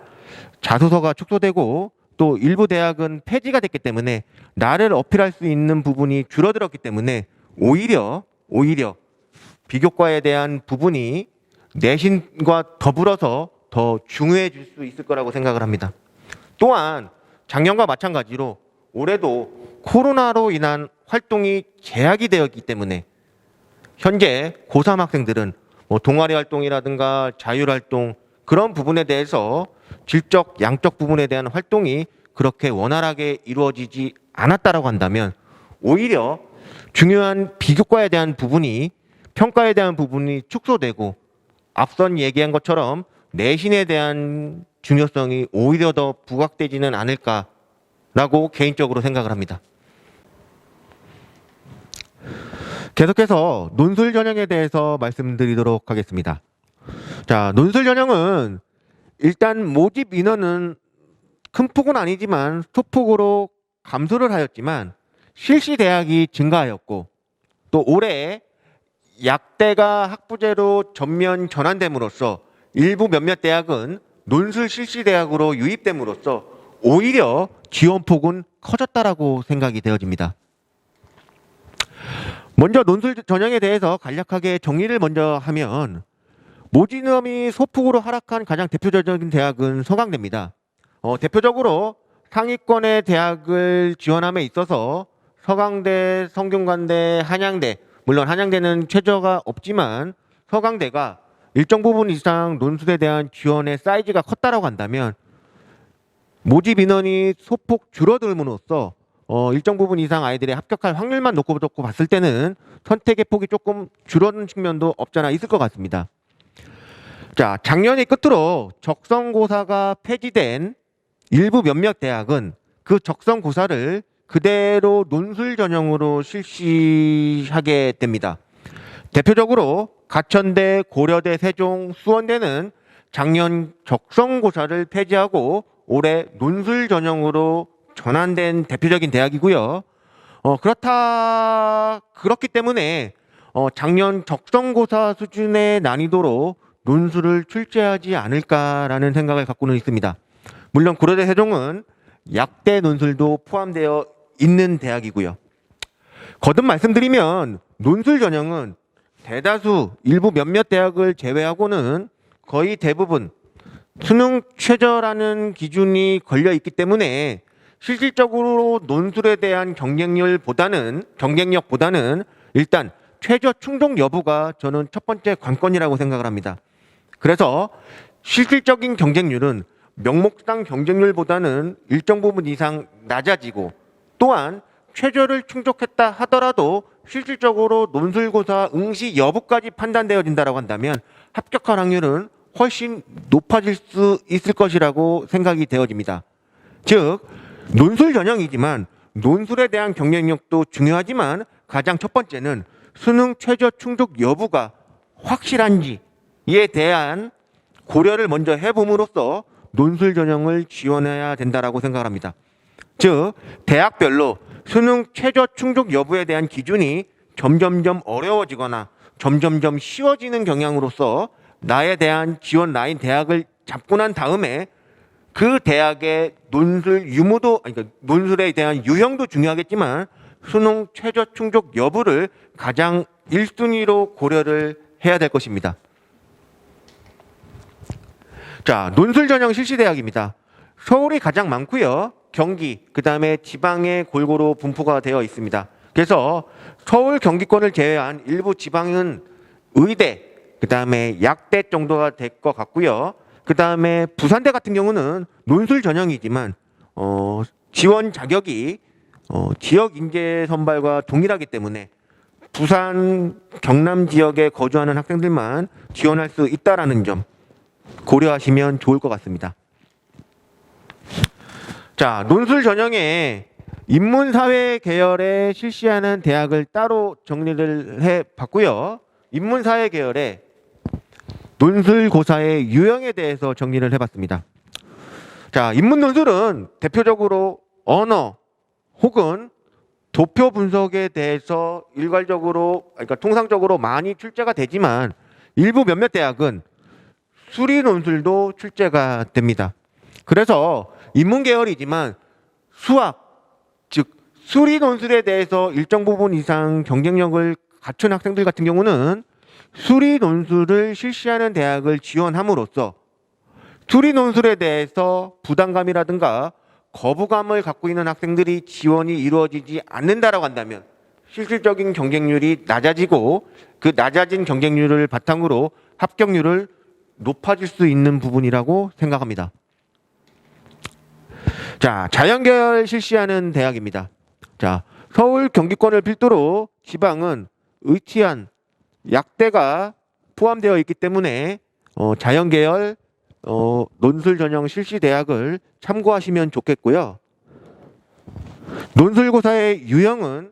자소서가 축소되고 또 일부 대학은 폐지가 됐기 때문에 나를 어필할 수 있는 부분이 줄어들었기 때문에 오히려 비교과에 대한 부분이 내신과 더불어서 더 중요해질 수 있을 거라고 생각을 합니다. 또한 작년과 마찬가지로 올해도 코로나로 인한 활동이 제약이 되었기 때문에 현재 고3 학생들은 동아리 활동이라든가 자율활동, 그런 부분에 대해서 질적, 양적 부분에 대한 활동이 그렇게 원활하게 이루어지지 않았다라고 한다면 오히려 중요한 비교과에 대한 부분이 평가에 대한 부분이 축소되고 앞선 얘기한 것처럼 내신에 대한 중요성이 오히려 더 부각되지는 않을까라고 개인적으로 생각을 합니다. 계속해서 논술 전형에 대해서 말씀드리도록 하겠습니다. 자, 논술 전형은 일단 모집 인원은 큰 폭은 아니지만 소폭으로 감소를 하였지만 실시 대학이 증가하였고 또 올해 약대가 학부제로 전면 전환됨으로써 일부 몇몇 대학은 논술 실시 대학으로 유입됨으로써 오히려 지원폭은 커졌다라고 생각이 되어집니다. 먼저 논술 전형에 대해서 간략하게 정리를 먼저 하면 모집 인원이 소폭으로 하락한 가장 대표적인 대학은 서강대입니다. 대표적으로 상위권의 대학을 지원함에 있어서 서강대, 성균관대, 한양대, 물론 한양대는 최저가 없지만 서강대가 일정 부분 이상 논술에 대한 지원의 사이즈가 컸다라고 한다면 모집 인원이 소폭 줄어들므로써 일정 부분 이상 아이들의 합격할 확률만 놓고 봤을 때는 선택의 폭이 조금 줄어든 측면도 없잖아 있을 것 같습니다. 자, 작년의 끝으로 적성고사가 폐지된 일부 몇몇 대학은 그 적성고사를 그대로 논술 전형으로 실시하게 됩니다. 대표적으로 가천대, 고려대, 세종, 수원대는 작년 적성고사를 폐지하고 올해 논술 전형으로 전환된 대표적인 대학이고요. 그렇기 때문에 작년 적성고사 수준의 난이도로 논술을 출제하지 않을까라는 생각을 갖고는 있습니다. 물론 고려대 세종은 약대 논술도 포함되어 있는 대학이고요. 거듭 말씀드리면 논술 전형은 대다수 일부 몇몇 대학을 제외하고는 거의 대부분 수능 최저라는 기준이 걸려 있기 때문에 실질적으로 논술에 대한 경쟁력보다는 일단 최저 충족 여부가 저는 첫 번째 관건이라고 생각을 합니다. 그래서 실질적인 경쟁률은 명목상 경쟁률보다는 일정 부분 이상 낮아지고 또한 최저를 충족했다 하더라도 실질적으로 논술고사 응시 여부까지 판단되어진다고 한다면 합격할 확률은 훨씬 높아질 수 있을 것이라고 생각이 되어집니다. 즉 논술 전형이지만 논술에 대한 경쟁력도 중요하지만 가장 첫 번째는 수능 최저 충족 여부가 확실한지에 대한 고려를 먼저 해봄으로써 논술 전형을 지원해야 된다라고 생각합니다. 즉 대학별로 수능 최저 충족 여부에 대한 기준이 점점점 어려워지거나 점점점 쉬워지는 경향으로서 나에 대한 지원 라인 대학을 잡고 난 다음에 그 대학의 논술 유무도 그러니까 논술에 대한 유형도 중요하겠지만 수능 최저 충족 여부를 가장 1순위로 고려를 해야 될 것입니다. 자, 논술 전형 실시 대학입니다. 서울이 가장 많고요. 경기, 그다음에 지방에 골고루 분포가 되어 있습니다. 그래서 서울 경기권을 제외한 일부 지방은 의대, 그다음에 약대 정도가 될 것 같고요. 그다음에 부산대 같은 경우는 논술 전형이지만 지원 자격이 지역 인재 선발과 동일하기 때문에 부산, 경남 지역에 거주하는 학생들만 지원할 수 있다라는 점 고려하시면 좋을 것 같습니다. 자, 논술 전형에 인문사회 계열에 실시하는 대학을 따로 정리를 해봤고요. 인문사회 계열에 논술고사의 유형에 대해서 정리를 해봤습니다. 자, 인문논술은 대표적으로 언어 혹은 도표 분석에 대해서 일괄적으로, 그러니까 통상적으로 많이 출제가 되지만 일부 몇몇 대학은 수리 논술도 출제가 됩니다. 그래서 인문 계열이지만 수학, 즉 수리 논술에 대해서 일정 부분 이상 경쟁력을 갖춘 학생들 같은 경우는 수리 논술을 실시하는 대학을 지원함으로써 수리 논술에 대해서 부담감이라든가 거부감을 갖고 있는 학생들이 지원이 이루어지지 않는다라고 한다면 실질적인 경쟁률이 낮아지고 그 낮아진 경쟁률을 바탕으로 합격률을 높아질 수 있는 부분이라고 생각합니다. 자, 자연계열 실시하는 대학입니다. 자, 서울 경기권을 필두로 지방은 의치안, 약대가 포함되어 있기 때문에 자연계열 논술 전형 실시 대학을 참고하시면 좋겠고요. 논술고사의 유형은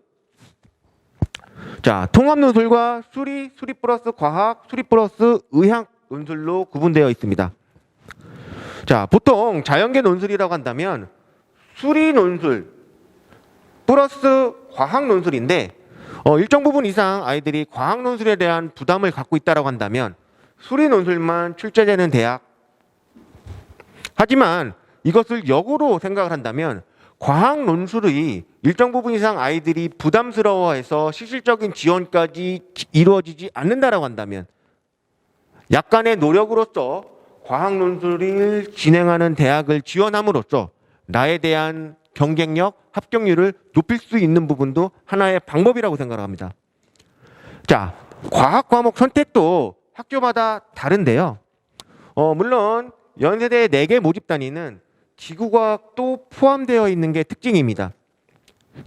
자, 통합 논술과 수리, 수리 플러스 과학, 수리 플러스 의학 논술로 구분되어 있습니다. 자, 보통 자연계 논술이라고 한다면 수리 논술 플러스 과학 논술인데 일정 부분 이상 아이들이 과학 논술에 대한 부담을 갖고 있다고 한다면 수리 논술만 출제되는 대학. 하지만 이것을 역으로 생각을 한다면 과학 논술의 일정 부분 이상 아이들이 부담스러워해서 실질적인 지원까지 이루어지지 않는다라고 한다면 약간의 노력으로서 과학 논술을 진행하는 대학을 지원함으로써 나에 대한 경쟁력, 합격률을 높일 수 있는 부분도 하나의 방법이라고 생각합니다. 자, 과학 과목 선택도 학교마다 다른데요. 물론 연세대 4개 모집 단위는 지구과학도 포함되어 있는 게 특징입니다.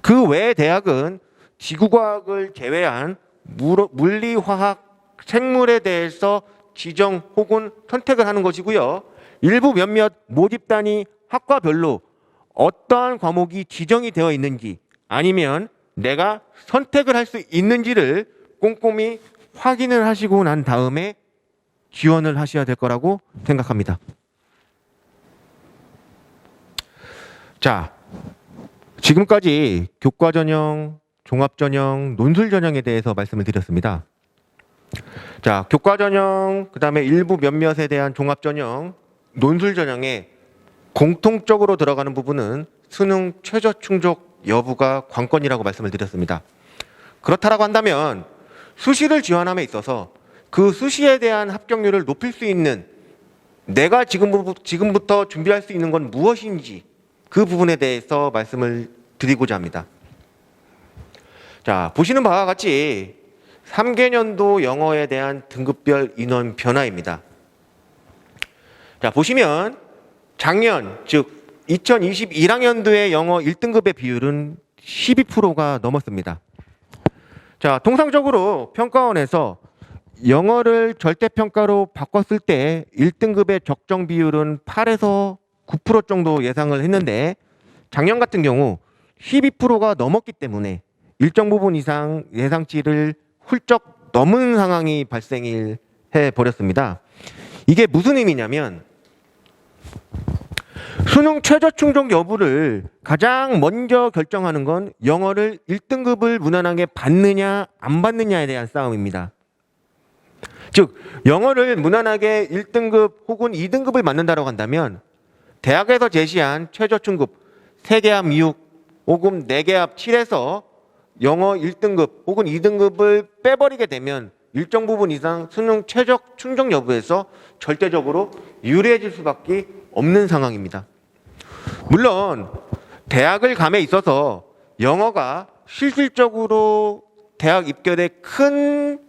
그 외의 대학은 지구과학을 제외한 물리, 화학, 생물에 대해서 지정 혹은 선택을 하는 것이고요. 일부 몇몇 모집 단위 학과별로 어떠한 과목이 지정이 되어 있는지 아니면 내가 선택을 할 수 있는지를 꼼꼼히 확인을 하시고 난 다음에 지원을 하셔야 될 거라고 생각합니다. 자, 지금까지 교과 전형, 종합 전형, 논술 전형에 대해서 말씀을 드렸습니다. 자, 교과 전형, 그다음에 일부 몇몇에 대한 종합 전형, 논술 전형에 공통적으로 들어가는 부분은 수능 최저 충족 여부가 관건이라고 말씀을 드렸습니다. 그렇다라고 한다면 수시를 지원함에 있어서 그 수시에 대한 합격률을 높일 수 있는 내가 지금부터 준비할 수 있는 건 무엇인지 그 부분에 대해서 말씀을 드리고자 합니다. 자, 보시는 바와 같이 3개년도 영어에 대한 등급별 인원 변화입니다. 자, 보시면 작년, 즉 2021학년도의 영어 1등급의 비율은 12%가 넘었습니다. 자, 통상적으로 평가원에서 영어를 절대평가로 바꿨을 때 1등급의 적정 비율은 8에서 9% 정도 예상을 했는데 작년 같은 경우 12%가 넘었기 때문에 일정 부분 이상 예상치를 훌쩍 넘은 상황이 발생해 버렸습니다. 이게 무슨 의미냐면 수능 최저 충족 여부를 가장 먼저 결정하는 건 영어를 1등급을 무난하게 받느냐 안 받느냐에 대한 싸움입니다. 즉 영어를 무난하게 1등급 혹은 2등급을 맞는다고 한다면 대학에서 제시한 최저 충급 3개 합 6 혹은 4개 합 7에서 영어 1등급 혹은 2등급을 빼버리게 되면 일정 부분 이상 수능 최적 충족 여부에서 절대적으로 유리해질 수밖에 없는 상황입니다. 물론 대학을 감에 있어서 영어가 실질적으로 대학 입결에 큰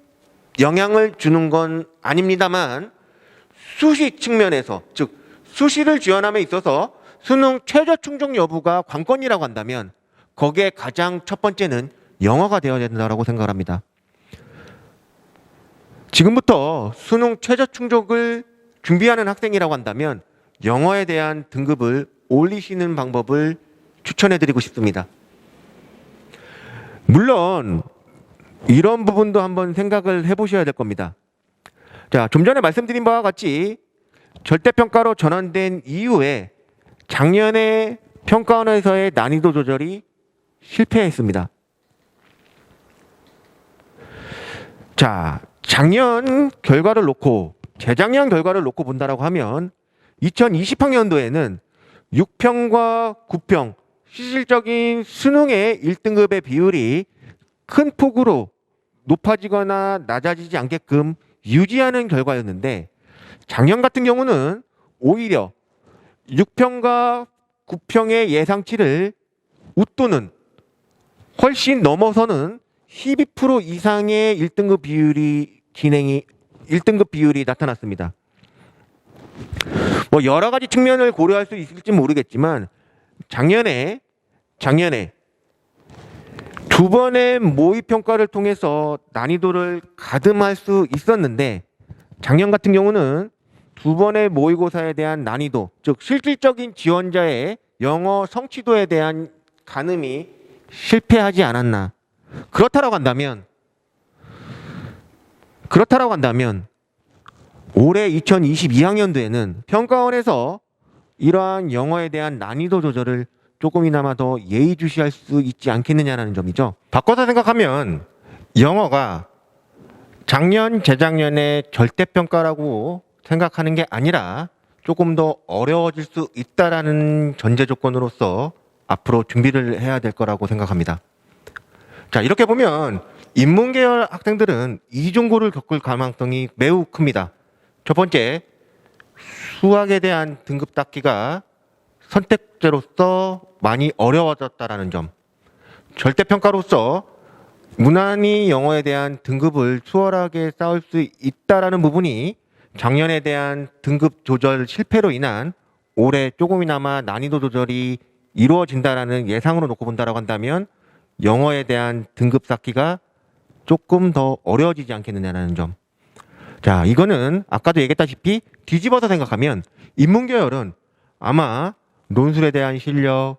영향을 주는 건 아닙니다만 수시 측면에서 즉 수시를 지원함에 있어서 수능 최저 충족 여부가 관건이라고 한다면 거기에 가장 첫 번째는 영어가 되어야 된다고 생각합니다. 지금부터 수능 최저 충족을 준비하는 학생이라고 한다면 영어에 대한 등급을 올리시는 방법을 추천해드리고 싶습니다. 물론 이런 부분도 한번 생각을 해보셔야 될 겁니다. 자, 좀 전에 말씀드린 바와 같이 절대평가로 전환된 이후에 작년에 평가원에서의 난이도 조절이 실패했습니다. 자, 작년 결과를 놓고 재작년 결과를 놓고 본다라고 하면 2020학년도에는 6평과 9평 실질적인 수능의 1등급의 비율이 큰 폭으로 높아지거나 낮아지지 않게끔 유지하는 결과였는데 작년 같은 경우는 오히려 6평과 9평의 예상치를 웃도는 훨씬 넘어서는 12% 이상의 1등급 비율이 나타났습니다. 뭐 여러 가지 측면을 고려할 수 있을지 모르겠지만 작년에 두 번의 모의 평가를 통해서 난이도를 가늠할 수 있었는데 작년 같은 경우는 두 번의 모의고사에 대한 난이도, 즉 실질적인 지원자의 영어 성취도에 대한 가늠이 실패하지 않았나. 그렇다라고 한다면 올해 2022학년도에는 평가원에서 이러한 영어에 대한 난이도 조절을 조금이나마 더 예의주시할 수 있지 않겠느냐는 점이죠. 바꿔서 생각하면 영어가 작년, 재작년의 절대평가라고 생각하는 게 아니라 조금 더 어려워질 수 있다라는 전제 조건으로서 앞으로 준비를 해야 될 거라고 생각합니다. 자, 이렇게 보면 인문계열 학생들은 이중고를 겪을 가능성이 매우 큽니다. 첫 번째, 수학에 대한 등급 닦기가 선택제로서 많이 어려워졌다라는 점. 절대평가로서 무난히 영어에 대한 등급을 수월하게 쌓을 수 있다라는 부분이 작년에 대한 등급 조절 실패로 인한 올해 조금이나마 난이도 조절이 이루어진다라는 예상으로 놓고 본다라고 한다면 영어에 대한 등급 쌓기가 조금 더 어려워지지 않겠느냐는 점. 자, 이거는 아까도 얘기했다시피 뒤집어서 생각하면 인문계열은 아마 논술에 대한 실력,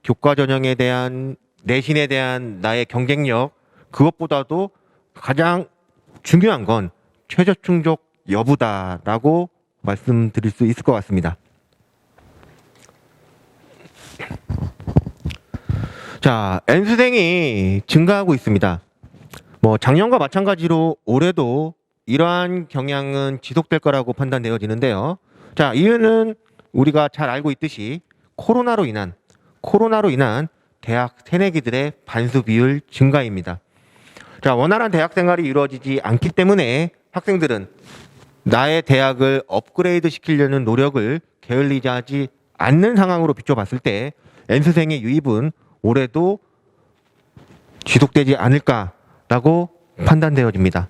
교과 전형에 대한 내신에 대한 나의 경쟁력, 그것보다도 가장 중요한 건 최저 충족 여부다라고 말씀드릴 수 있을 것 같습니다. 자, N수생이 증가하고 있습니다. 뭐 작년과 마찬가지로 올해도 이러한 경향은 지속될 거라고 판단되어지는데요. 자, 이유는 우리가 잘 알고 있듯이 코로나로 인한 대학 새내기들의 반수 비율 증가입니다. 자, 원활한 대학 생활이 이루어지지 않기 때문에 학생들은 나의 대학을 업그레이드 시키려는 노력을 게을리지 하지 않는 상황으로 비춰봤을 때 N수생의 유입은 올해도 지속되지 않을까라고 판단되어집니다.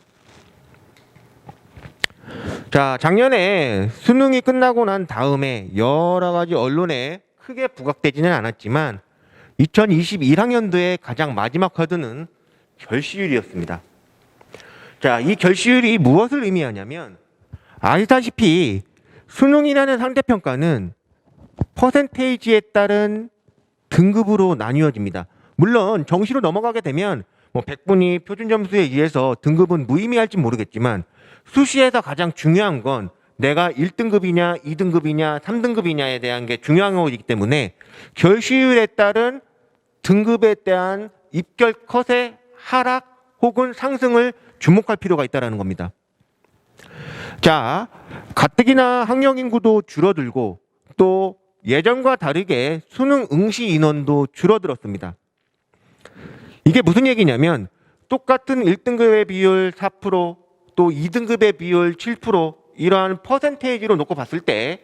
자, 작년에 수능이 끝나고 난 다음에 여러 가지 언론에 크게 부각되지는 않았지만 2021학년도의 가장 마지막 화두는 결시율이었습니다. 자, 이 결시율이 무엇을 의미하냐면 아시다시피 수능이라는 상대평가는 퍼센테이지에 따른 등급으로 나뉘어집니다. 물론 정시로 넘어가게 되면 뭐 100분위 표준 점수에 의해서 등급은 무의미할지 모르겠지만 수시에서 가장 중요한 건 내가 1등급이냐 2등급이냐 3등급이냐에 대한 게 중요한 거기 때문에 결시율에 따른 등급에 대한 입결 컷의 하락 혹은 상승을 주목할 필요가 있다는 겁니다. 자, 가뜩이나 학령 인구도 줄어들고 또 예전과 다르게 수능 응시 인원도 줄어들었습니다. 이게 무슨 얘기냐면 똑같은 1등급의 비율 4%, 또 2등급의 비율 7%, 이러한 퍼센테이지로 놓고 봤을 때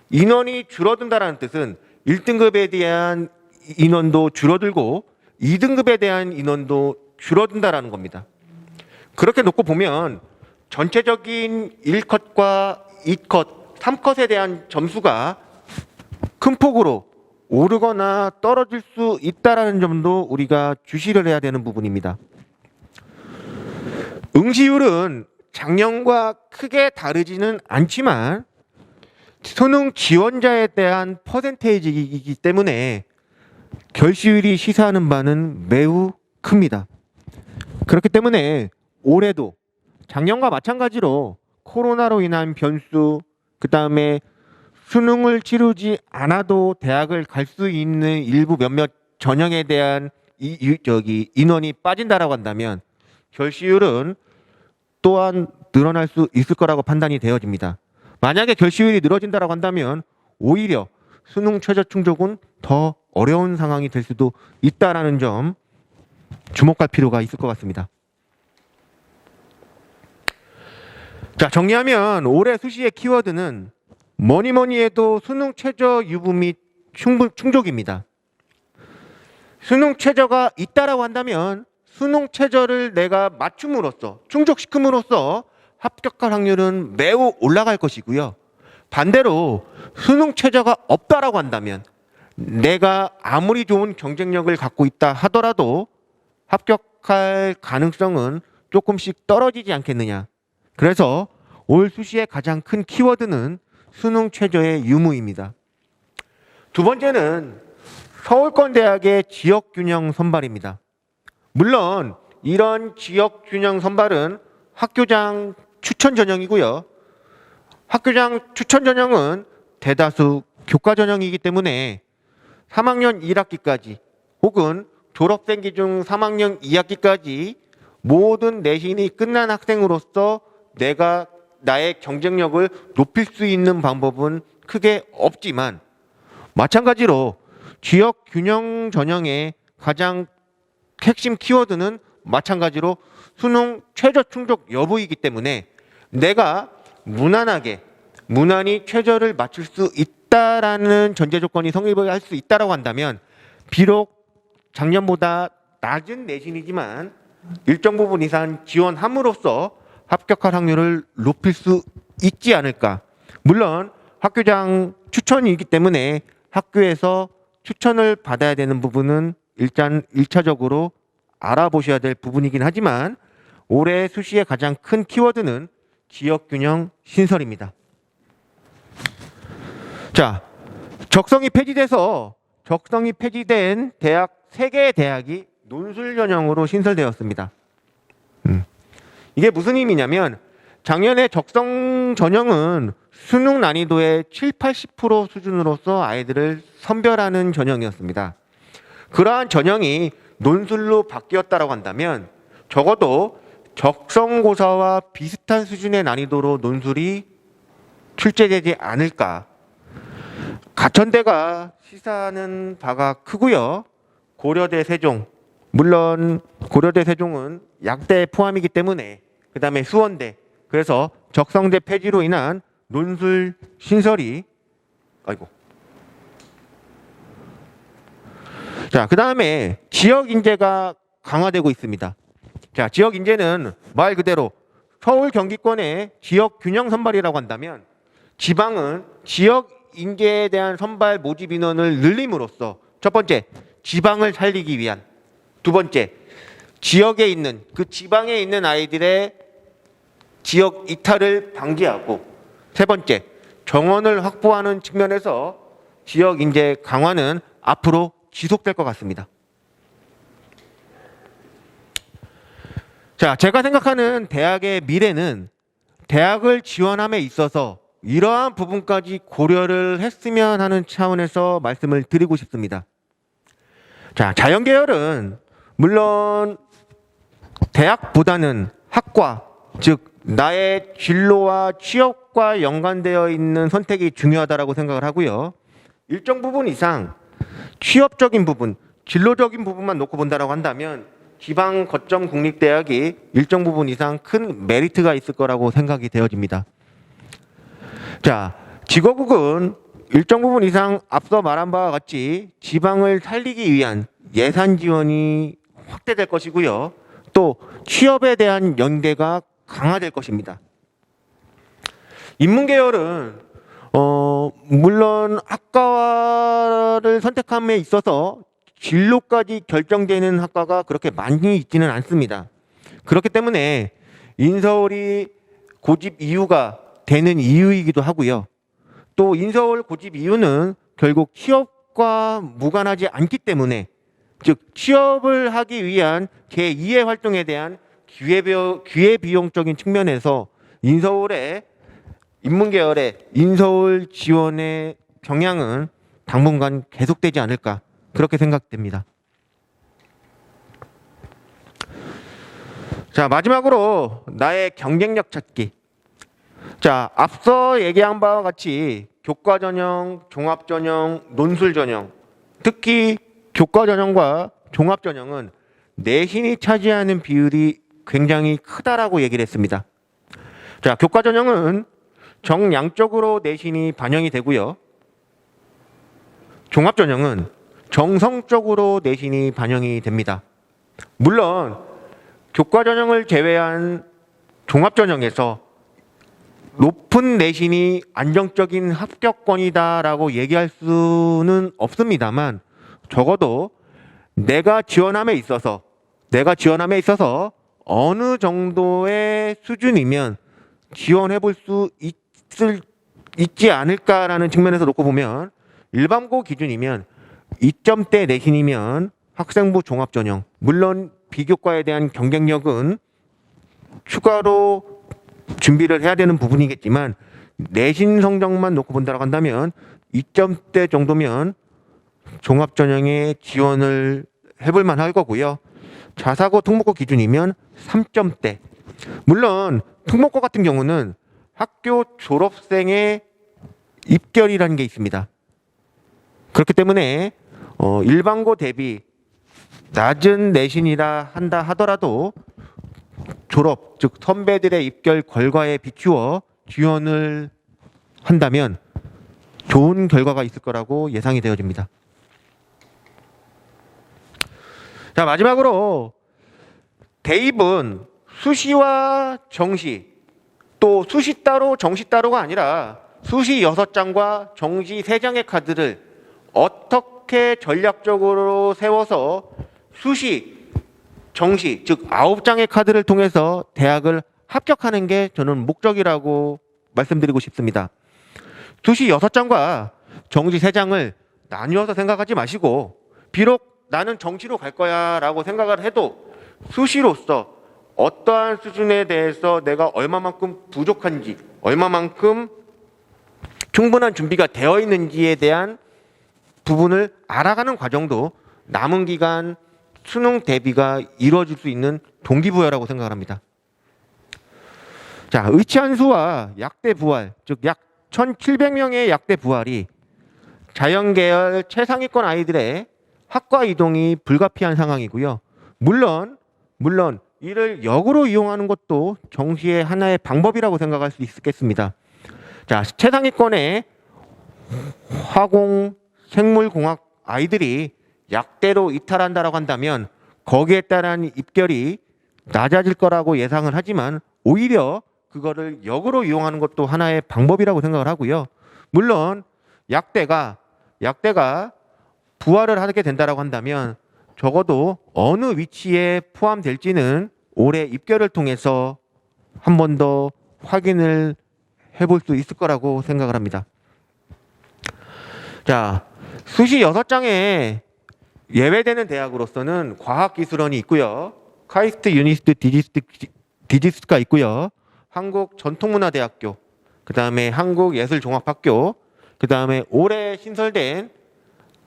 인원이 줄어든다는 뜻은 1등급에 대한 인원도 줄어들고 2등급에 대한 인원도 줄어든다는 겁니다. 그렇게 놓고 보면 전체적인 1컷과 2컷, 3컷에 대한 점수가 큰 폭으로 오르거나 떨어질 수 있다는 점도 우리가 주시를 해야 되는 부분입니다. 응시율은 작년과 크게 다르지는 않지만 수능 지원자에 대한 퍼센테이지이기 때문에 결시율이 시사하는 바는 매우 큽니다. 그렇기 때문에 올해도 작년과 마찬가지로 코로나로 인한 변수, 그 다음에 수능을 치르지 않아도 대학을 갈 수 있는 일부 몇몇 전형에 대한 인원이 빠진다라고 한다면 결시율은 또한 늘어날 수 있을 거라고 판단이 되어집니다. 만약에 결시율이 늘어진다라고 한다면 오히려 수능 최저 충족은 더 어려운 상황이 될 수도 있다라는 점 주목할 필요가 있을 것 같습니다. 자, 정리하면 올해 수시의 키워드는 뭐니 해도 수능 최저 유부 및 충족입니다. 수능 최저가 있다라고 한다면 수능 최저를 내가 맞춤으로써 충족시킴으로써 합격할 확률은 매우 올라갈 것이고요. 반대로 수능 최저가 없다라고 한다면 내가 아무리 좋은 경쟁력을 갖고 있다 하더라도 합격할 가능성은 조금씩 떨어지지 않겠느냐. 그래서 올 수시의 가장 큰 키워드는 수능 최저의 유무입니다. 두 번째는 서울권대학의 지역균형 선발입니다. 물론 이런 지역균형 선발은 학교장 추천 전형이고요. 학교장 추천 전형은 대다수 교과 전형이기 때문에 3학년 1학기까지 혹은 졸업생기 중 3학년 2학기까지 모든 내신이 끝난 학생으로서 내가 나의 경쟁력을 높일 수 있는 방법은 크게 없지만 마찬가지로 지역 균형 전형의 가장 핵심 키워드는 마찬가지로 수능 최저 충족 여부이기 때문에 내가 무난히 최저를 맞출 수 있다라는 전제 조건이 성립을 할 수 있다라고 한다면 비록 작년보다 낮은 내신이지만 일정 부분 이상 지원함으로써 합격할 확률을 높일 수 있지 않을까. 물론 학교장 추천이기 때문에 학교에서 추천을 받아야 되는 부분은 일단 1차적으로 알아보셔야 될 부분이긴 하지만 올해 수시의 가장 큰 키워드는 지역균형 신설입니다. 자, 적성이 폐지된 대학 3개의 대학이 논술 전형으로 신설되었습니다. 이게 무슨 의미냐면 작년에 적성 전형은 수능 난이도의 7, 80% 수준으로서 아이들을 선별하는 전형이었습니다. 그러한 전형이 논술로 바뀌었다고 한다면 적어도 적성고사와 비슷한 수준의 난이도로 논술이 출제되지 않을까. 가천대가 시사하는 바가 크고요. 고려대 세종, 물론 고려대 세종은 약대 포함이기 때문에 그 다음에 수원대, 그래서 적성대 폐지로 인한 논술 신설이 자, 그 다음에 지역 인재가 강화되고 있습니다. 자, 지역 인재는 말 그대로 서울 경기권의 지역 균형 선발이라고 한다면 지방은 지역 인재에 대한 선발 모집 인원을 늘림으로써 첫 번째, 지방을 살리기 위한, 두 번째, 지역에 있는 그 지방에 있는 아이들의 지역 이탈을 방지하고, 세 번째, 정원을 확보하는 측면에서 지역 인재 강화는 앞으로 지속될 것 같습니다. 자, 제가 생각하는 대학의 미래는 대학을 지원함에 있어서 이러한 부분까지 고려를 했으면 하는 차원에서 말씀을 드리고 싶습니다. 자, 자연계열은 물론 대학보다는 학과, 즉 나의 진로와 취업과 연관되어 있는 선택이 중요하다고 생각을 하고요. 일정 부분 이상 취업적인 부분, 진로적인 부분만 놓고 본다고 한다면 지방 거점 국립대학이 일정 부분 이상 큰 메리트가 있을 거라고 생각이 되어집니다. 자, 직업국은 일정 부분 이상 앞서 말한 바와 같이 지방을 살리기 위한 예산 지원이 확대될 것이고요. 또 취업에 대한 연계가 강화될 것입니다. 인문계열은 물론 학과를 선택함에 있어서 진로까지 결정되는 학과가 그렇게 많이 있지는 않습니다. 그렇기 때문에 인서울이 고집 이유가 되는 이유이기도 하고요. 또 인서울 고집 이유는 결국 취업과 무관하지 않기 때문에, 즉 취업을 하기 위한 제2의 활동에 대한 기회비용적인 측면에서 인문계열의 인서울 지원의 경향은 당분간 계속되지 않을까, 그렇게 생각됩니다. 자, 마지막으로 나의 경쟁력 찾기. 자, 앞서 얘기한 바와 같이 교과 전형, 종합 전형, 논술 전형, 특히 교과 전형과 종합 전형은 내신이 차지하는 비율이 굉장히 크다라고 얘기를 했습니다. 자, 교과 전형은 정량적으로 내신이 반영이 되고요. 종합 전형은 정성적으로 내신이 반영이 됩니다. 물론 교과 전형을 제외한 종합 전형에서 높은 내신이 안정적인 합격권이다라고 얘기할 수는 없습니다만 적어도 내가 지원함에 있어서 어느 정도의 수준이면 지원해 볼 수 있지 않을까라는 측면에서 놓고 보면 일반고 기준이면 2점대 내신이면 학생부 종합전형, 물론 비교과에 대한 경쟁력은 추가로 준비를 해야 되는 부분이겠지만 내신 성적만 놓고 본다고 한다면 2점대 정도면 종합전형에 지원을 해볼 만할 거고요. 자사고 특목고 기준이면 3점대. 물론 특목고 같은 경우는 학교 졸업생의 입결이라는 게 있습니다. 그렇기 때문에 일반고 대비 낮은 내신이라 한다 하더라도 졸업, 즉 선배들의 입결 결과에 비추어 지원을 한다면 좋은 결과가 있을 거라고 예상이 되어집니다. 자, 마지막으로 대입은 수시와 정시, 또 수시 따로 정시 따로가 아니라 수시 6장과 정시 3장의 카드를 어떻게 전략적으로 세워서 수시, 정시, 즉 9장의 카드를 통해서 대학을 합격하는 게 저는 목적이라고 말씀드리고 싶습니다. 수시 6장과 정시 3장을 나뉘어서 생각하지 마시고 비록 나는 정시로 갈 거야 라고 생각을 해도 수시로서 어떠한 수준에 대해서 내가 얼마만큼 부족한지, 얼마만큼 충분한 준비가 되어 있는지에 대한 부분을 알아가는 과정도 남은 기간 수능 대비가 이루어질 수 있는 동기부여라고 생각을 합니다. 자, 의치한수와 약대 부활, 즉 약 1,700명의 약대 부활이 자연계열 최상위권 아이들의 학과 이동이 불가피한 상황이고요. 물론 이를 역으로 이용하는 것도 정시의 하나의 방법이라고 생각할 수 있겠습니다. 자, 최상위권의 화공, 생물공학 아이들이 약대로 이탈한다라고 한다면 거기에 따른 입결이 낮아질 거라고 예상을 하지만 오히려 그거를 역으로 이용하는 것도 하나의 방법이라고 생각을 하고요. 물론 약대가 부활을 하게 된다라고 한다면 적어도 어느 위치에 포함될지는 올해 입결을 통해서 한 번 더 확인을 해볼 수 있을 거라고 생각을 합니다. 자, 수시 6장에 예외되는 대학으로서는 과학기술원이 있고요. 카이스트 유니스트 디지스가 있고요. 한국전통문화대학교, 그 다음에 한국예술종합학교, 그 다음에 올해 신설된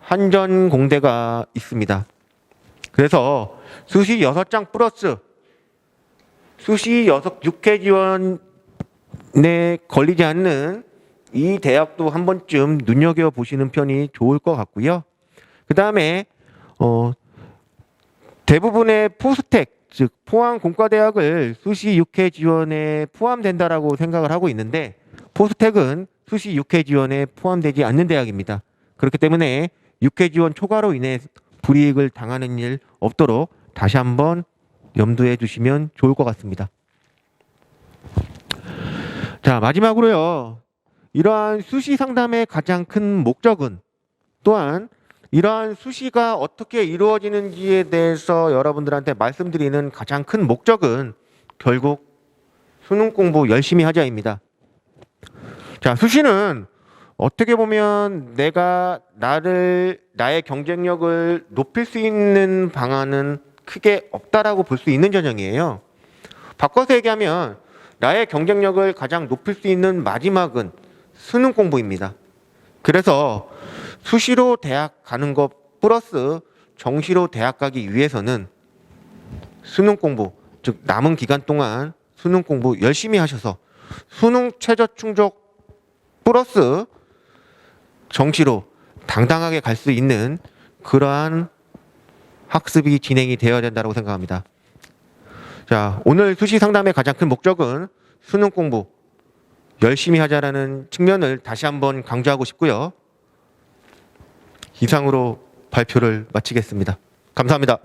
한전공대가 있습니다. 그래서 수시 6장 플러스 수시 6회 지원에 걸리지 않는 이 대학도 한 번쯤 눈여겨보시는 편이 좋을 것 같고요. 그 다음에 대부분의 포스텍, 즉 포항공과대학을 수시 6회 지원에 포함된다라고 생각을 하고 있는데 포스텍은 수시 6회 지원에 포함되지 않는 대학입니다. 그렇기 때문에 6회 지원 초과로 인해 불이익을 당하는 일 없도록 다시 한번 염두해 주시면 좋을 것 같습니다. 자, 마지막으로요. 이러한 수시 상담의 가장 큰 목적은 또한 이러한 수시가 어떻게 이루어지는지에 대해서 여러분들한테 말씀드리는 가장 큰 목적은 결국 수능 공부 열심히 하자입니다. 자, 수시는 어떻게 보면 나의 경쟁력을 높일 수 있는 방안은 크게 없다라고 볼 수 있는 전형이에요. 바꿔서 얘기하면 나의 경쟁력을 가장 높일 수 있는 마지막은 수능 공부입니다. 그래서 수시로 대학 가는 것 플러스 정시로 대학 가기 위해서는 수능 공부, 즉 남은 기간 동안 수능 공부 열심히 하셔서 수능 최저 충족 플러스 정시로 당당하게 갈 수 있는 그러한 학습이 진행이 되어야 된다고 생각합니다. 자, 오늘 수시 상담의 가장 큰 목적은 수능 공부 열심히 하자라는 측면을 다시 한번 강조하고 싶고요. 이상으로 발표를 마치겠습니다. 감사합니다.